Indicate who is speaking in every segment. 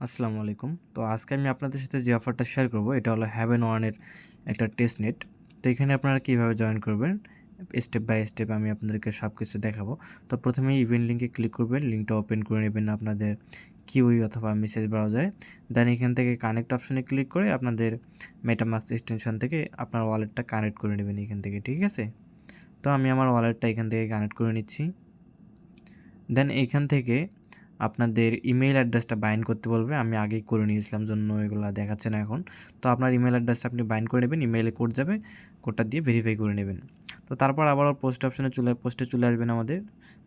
Speaker 1: আসসালামু আলাইকুম। তো আজকে আমি আপনাদের সাথে যে অফারটা শেয়ার করব এটা হলো Haven1 এর একটা টেস্ট নেট। তো এখানে আপনারা কিভাবে জয়েন করবেন স্টেপ বাই স্টেপ আমি আপনাদেরকে সবকিছু দেখাবো। তো প্রথমেই ইভেন্ট লিংকে ক্লিক করবেন, লিংকটা ওপেন করে নেবেন আপনাদের কিউই অথবা মেসেজ ব্রাউজারে। দেন এখান থেকে কানেক্ট অপশনে ক্লিক করে আপনাদের মেটামাস্ক এক্সটেনশন থেকে আপনার ওয়ালেটটা কানেক্ট করে নেবেন এখান থেকে, ঠিক আছে? তো আমি আমার ওয়ালেটটা এখান থেকে কানেক্ট করে নিচ্ছি। দেন এইখান থেকে আপনাদের ইমেইল অ্যাড্রেসটা বাইন্ড করতে বলবে। আমি আগেই করে নিয়েছিলাম জন্য এগুলো দেখাচ্ছে না এখন। তো আপনার ইমেইল অ্যাড্রেসটা আপনি বাইন্ড করে নেবেন, ইমেইলে কোড যাবে, কোডটা দিয়ে ভেরিফাই করে নেবেন। তো তারপর আবার পোস্ট অপশনে পোস্টে চলে আসবেন আমাদের।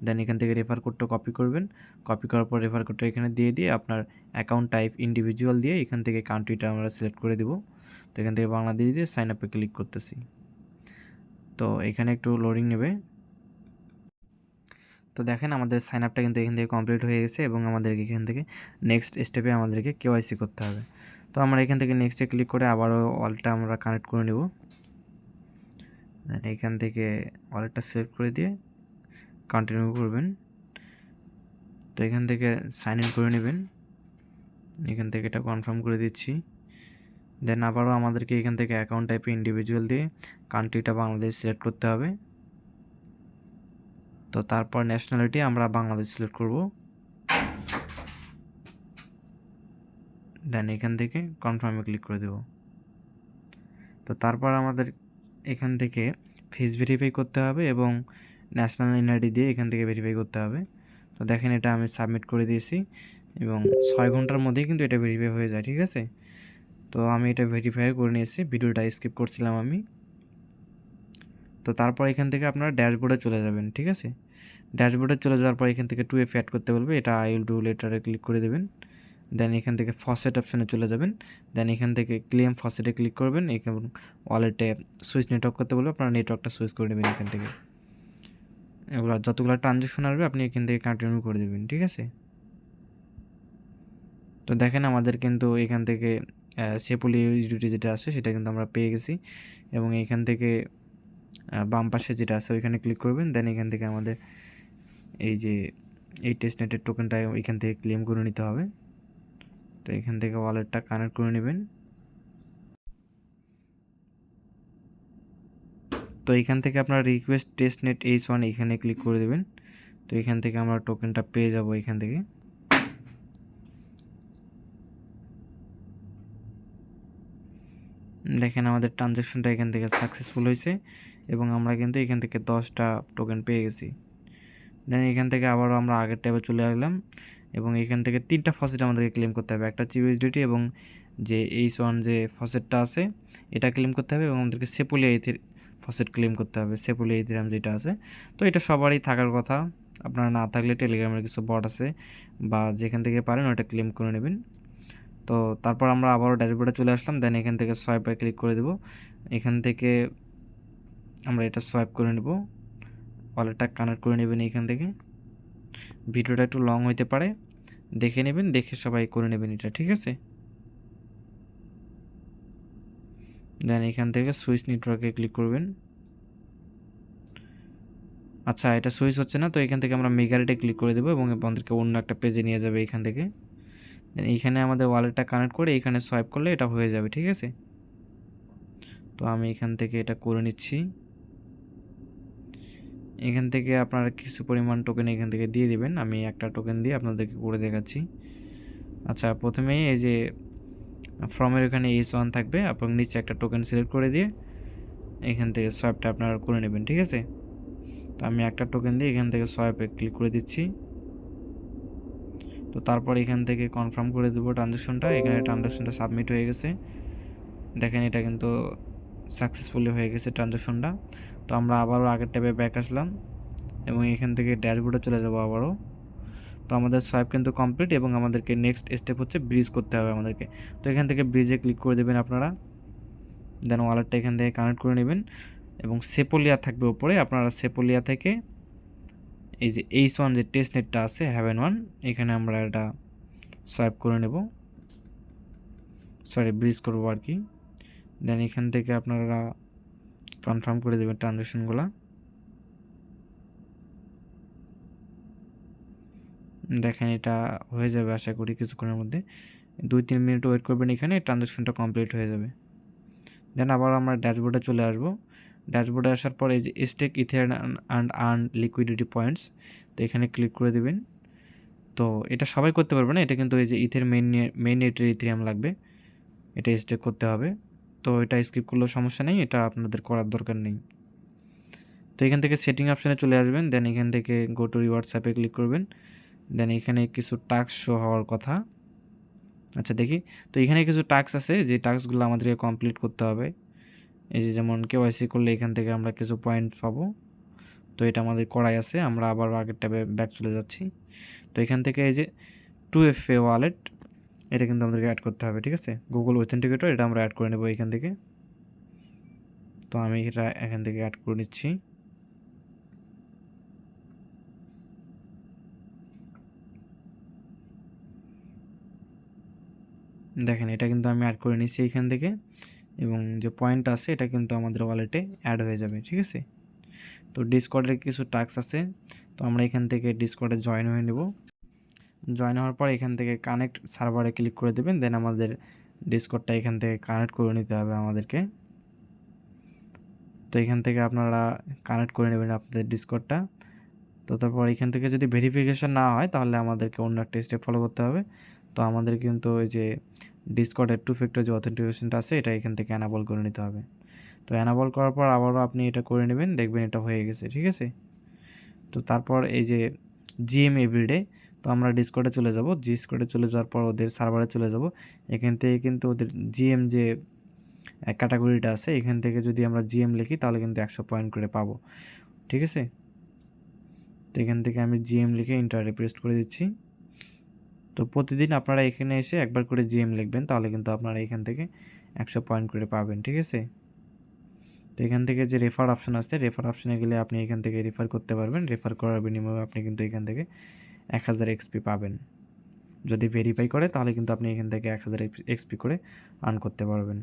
Speaker 1: দেন এখান থেকে রেফার কোডটা কপি করবেন, কপি করার পর রেফার কোডটা এখানে দিয়ে আপনার অ্যাকাউন্ট টাইপ ইন্ডিভিজুয়াল দিয়ে এখান থেকে কান্ট্রিটা আমরা সিলেক্ট করে দেবো। তো এখান থেকে বাংলাদেশ দিয়ে সাইন আপে ক্লিক করতেছি। তো এখানে একটু লোডিং নেবে। তো দেখেন আমাদের সাইন আপটা কিন্তু এখান থেকে কমপ্লিট হয়ে গেছে এবং আমাদেরকে এখান থেকে নেক্সট স্টেপে আমাদেরকে কেওয়াইসি করতে হবে। তো আমরা এখান থেকে নেক্সটে ক্লিক করে আবারও ওয়ালেটটা আমরা কানেক্ট করে নেব। এখান থেকে ওয়ালেটটা সিলেক্ট করে দিয়ে কন্টিনিউ করবেন। তো এখান থেকে সাইন ইন করে নেবেন, এখান থেকে এটা কনফার্ম করে দিচ্ছি। দেন আবারও আমাদেরকে এখান থেকে অ্যাকাউন্ট টাইপে ইন্ডিভিজুয়াল দিয়ে কান্ট্রিটা বাংলাদেশ সিলেক্ট করতে হবে। তো তারপর ন্যাশনালিটি আমরা বাংলাদেশ সিলেক্ট করব। দেন এখান থেকে কনফার্মে ক্লিক করে দেব। তো তারপর আমাদের এখান থেকে ফেস ভেরিফাই করতে হবে এবং ন্যাশনাল এনআইডি দিয়ে এখান থেকে ভেরিফাই করতে হবে। তো দেখেন এটা আমি সাবমিট করে দিয়েছি এবং 6 ঘন্টার মধ্যেই কিন্তু এটা ভেরিফাই হয়ে যায়, ঠিক আছে? তো আমি এটা ভেরিফাই করে নিয়েছি, ভিডিওটা স্কিপ করছিলাম আমি। তো তারপর এখান থেকে আপনারা ড্যাশবোর্ডে চলে যাবেন, ঠিক আছে? ড্যাশবোর্ডে চলে যাওয়ার পর এখান থেকে 2F অ্যাড করতে বলবে, এটা আই উইল ডু লেটারে ক্লিক করে দেবেন। দেন এখান থেকে ফসেট অপশানে চলে যাবেন। দেন এখান থেকে ক্লেম ফসেটে ক্লিক করবেন, এবং ওয়ালেটে সুইচ নেটওয়ার্ক করতে বলবে, আপনারা নেটওয়ার্কটা সুইচ করে নেবেন এখান থেকে। এগুলো যতগুলো ট্রানজ্যাকশন আসবে আপনি এখান থেকে কন্টিনিউ করে দেবেন, ঠিক আছে? তো দেখেন আমাদের কিন্তু এখান থেকে সেপুলি ইউএসডিটি যেটা আছে সেটা কিন্তু আমরা পেয়ে গেছি এবং এখান থেকে বাম পাশে যেটা আছে ওইখানে ক্লিক করবেন। দেন এখান থেকে আমাদের এই যে এই টেস্টনেটের টোকেনটা এখান থেকে ক্লেম করে নিতে হবে। তো এখান থেকে ওয়ালেটটা কানেক্ট করে নেবেন। তো এখান থেকে আপনার রিকোয়েস্ট টেস্টনেট H1 এখানে ক্লিক করে দেবেন। তো এখান থেকে আমরা টোকেনটা পেয়ে যাব এখান থেকে। দেখেন আমাদের ট্রানজ্যাকশনটা এখান থেকে সাকসেসফুল হয়েছে এবং আমরা কিন্তু এখান থেকে 10টা টোকেন পেয়ে গেছি। দেন এখান থেকে আবারও আমরা আগের ট্যাবে চলে আসলাম এবং এখান থেকে 3টা ফসেট আমাদেরকে ক্লেম করতে হবে। একটা হচ্ছে ইউএসডিটি এবং যে H1 যে ফসেটটা আছে এটা ক্লেম করতে হবে এবং আমাদেরকে সেপুলিয়া ফসেট ক্লেম করতে হবে, সেপুলিয়া ইথেরিয়াম যেটা আছে। তো এটা সবারই থাকার কথা, আপনারা না থাকলে টেলিগ্রামের কিছু বট আছে বা যেখান থেকে পারেন ওটা ক্লেম করে নেবেন। তো তারপর আমরা আবারও ড্যাশবোর্ডে চলে আসলাম। দেন এখান থেকে সোয়াইপে ক্লিক করে দেব। এখান থেকে আমরা এটা সোয়াইপ করে নেব, ওয়ালেটটা কানেক্ট করে নেবেন এখান থেকে। ভিডিওটা একটু লং হইতে পারে, দেখে নেবেন, দেখে সবাই করে নেবেন এটা, ঠিক আছে? দেন এখান থেকে সুইচ নেটওয়ার্কে ক্লিক করবেন। আচ্ছা এটা সুইচ হচ্ছে না, তো এখান থেকে আমরা মেগারেটে ক্লিক করে দেবো এবং আমাদেরকে অন্য একটা পেজে নিয়ে যাবে এখান থেকে। দেন এইখানে আমাদের ওয়ালেটটা কানেক্ট করে এখানে সোয়াইপ করলে এটা হয়ে যাবে, ঠিক আছে? তো আমি এখান থেকে এটা করে নিচ্ছি। এখান থেকে আপনারা কিছু পরিমাণ টোকেন এখান থেকে দিয়ে দিবেন, আমি একটা টোকেন দিয়ে আপনাদেরকে করে দেখাচ্ছি। আচ্ছা প্রথমেই এই যে ফর্মের এখানে H1 থাকবে এবং নিচে একটা টোকেন সিলেক্ট করে দিয়ে এখান থেকে সোয়াইপটা আপনারা করে নেবেন, ঠিক আছে? তো আমি একটা টোকেন দিয়ে এখান থেকে সোয়াইপে ক্লিক করে দিচ্ছি। তো তারপর এখান থেকে কনফার্ম করে দেবো ট্রানজ্যাকশনটা। এখানে ট্রানজ্যাকশনটা সাবমিট হয়ে গেছে, দেখেন এটা কিন্তু সাকসেসফুলি হয়ে গেছে ট্রানজ্যাকশনটা। তো আমরা আবারও আগের ট্যাবে ব্যাক আসলাম এবং এখান থেকে ড্যাশবোর্ডে চলে যাব আবারও। তো আমাদের সোয়াইপ কিন্তু কমপ্লিট এবং আমাদেরকে নেক্সট স্টেপ হচ্ছে ব্রিজ করতে হবে আমাদেরকে। তো এখান থেকে ব্রিজে ক্লিক করে দেবেন আপনারা। দেন ওয়ালেটটা এখান থেকে কানেক্ট করে নেবেন এবং সেপোলিয়া থাকবে উপরে, আপনারা সেপোলিয়া থেকে এই যে H1 যে টেস্টনেটটা আছে Haven1 এখানে আমরা এটা সোয়াইপ করে নেব, সরি ব্রিজ করবো আর কি। দেন এখান থেকে আপনারা কনফার্ম করে দেবেন ট্রানজ্যাকশনগুলো। দেখেন এটা হয়ে যাবে আশা করি কিছুক্ষণের মধ্যে। 2-3 মিনিট ওয়েট করবেন, এখানে ট্রানজ্যাকশনটা কমপ্লিট হয়ে যাবে। দেন আবার আমরা ড্যাশবোর্ডে চলে আসব। ড্যাশবোর্ডে আসার পর এই যে stake ether and earn liquidity points, তো এখানে ক্লিক করে দেবেন। তো এটা সবাই করতে পারবে না, এটা কিন্তু এই যে ইথের মেইন এটের ইথেরিয়াম লাগবে, এটা স্টেক করতে হবে। তো এটা স্কিপ করলেও সমস্যা নেই, এটা আপনাদের করার দরকার নেই। তো এখান থেকে সেটিং অপশানে চলে আসবেন, দেন এখান থেকে গো টু রিওয়ার্ডস অ্যাপে ক্লিক করবেন। দেন এখানে কিছু টাস্ক শো হওয়ার কথা, আচ্ছা দেখি। তো এখানে কিছু টাস্ক আছে, যে টাস্কগুলো আমাদেরকে কমপ্লিট করতে হবে। এই যে যেমন কেওয়াইসি করলে এখান থেকে আমরা কিছু পয়েন্ট পাবো, তো এটা আমাদের করাই আছে। আমরা আবার আগের ট্যাবে ব্যাক চলে যাচ্ছি। তো এখান থেকে এই যে 2FA ওয়ালেট, এটা কিন্তু আমাদেরকে অ্যাড করতে হবে, ঠিক আছে। গুগল অথেন্টিকেটর, এটা আমরা অ্যাড করে নেব এখান থেকে। তো আমি এটা এখান থেকে অ্যাড করে নিচ্ছি। দেখেন এটা কিন্তু আমি অ্যাড করে নিচ্ছি এখান থেকে, এবং যে পয়েন্ট আছে এটা কিন্তু আমাদের ওয়ালেটে অ্যাড হয়ে যাবে, ঠিক আছে। তো ডিসকর্ডের কিছু টাস্ক আছে, তো আমরা এখান থেকে ডিসকর্ডে জয়েন হয়ে নেব। জয়েন হওয়ার পর এখান থেকে কানেক্ট সার্ভারে ক্লিক করে দেবেন। দেন আমাদের ডিসকর্ডটা এখান থেকে কানেক্ট করে নিতে হবে আমাদেরকে। তো এখান থেকে আপনারা কানেক্ট করে নেবেন আপনাদের ডিসকর্ডটা। তো তারপর এখান থেকে যদি ভেরিফিকেশন না হয় তাহলে আমাদেরকে অন্য একটা স্টেপ ফলো করতে হবে। তো আমাদের কিন্তু ওই যে ডিসকর্ডের 2 ফ্যাক্টর যে অথেন্টিকেশনটা আছে, এটা এখান থেকে অ্যানাবল করে নিতে হবে। তো অ্যানাবল করার পর আবারও আপনি এটা করে নেবেন, দেখবেন এটা হয়ে গেছে, ঠিক আছে। তো তারপর এই যে জিএম এভরিডে, তো আমরা ডিসকর্ডে চলে যাব। ডিসকর্ডে চলে যাওয়ার পর ওদের সার্ভারে চলে যাব। এখান থেকে কিন্তু ওদের জিএম যে ক্যাটাগরিটা আছে, এখান থেকে যদি আমরা জিএম লিখি তাহলে কিন্তু 100 পয়েন্ট করে পাবো, ঠিক আছে। তো এখান থেকে আমি জিএম লিখে এন্টারে প্রেস করে দিচ্ছি। তো প্রতিদিন আপনারা এখানে এসে একবার করে জিএম লিখবেন, তাহলে কিন্তু আপনারা এখান থেকে 100 পয়েন্ট করে পাবেন, ঠিক আছে। তো এখান থেকে যে রেফার অপশন আছে, রেফার অপশনে গেলে আপনি এখান থেকে রেফার করতে পারবেন। রেফার করার বিনিময়ে আপনি কিন্তু এখান থেকে 1000 এক্সপি পাবেন। যদি ভেরিফাই করে তাহলে কিন্তু আপনি এখান থেকে 1000 এক্সপি করে আর্ন করতে পারবেন।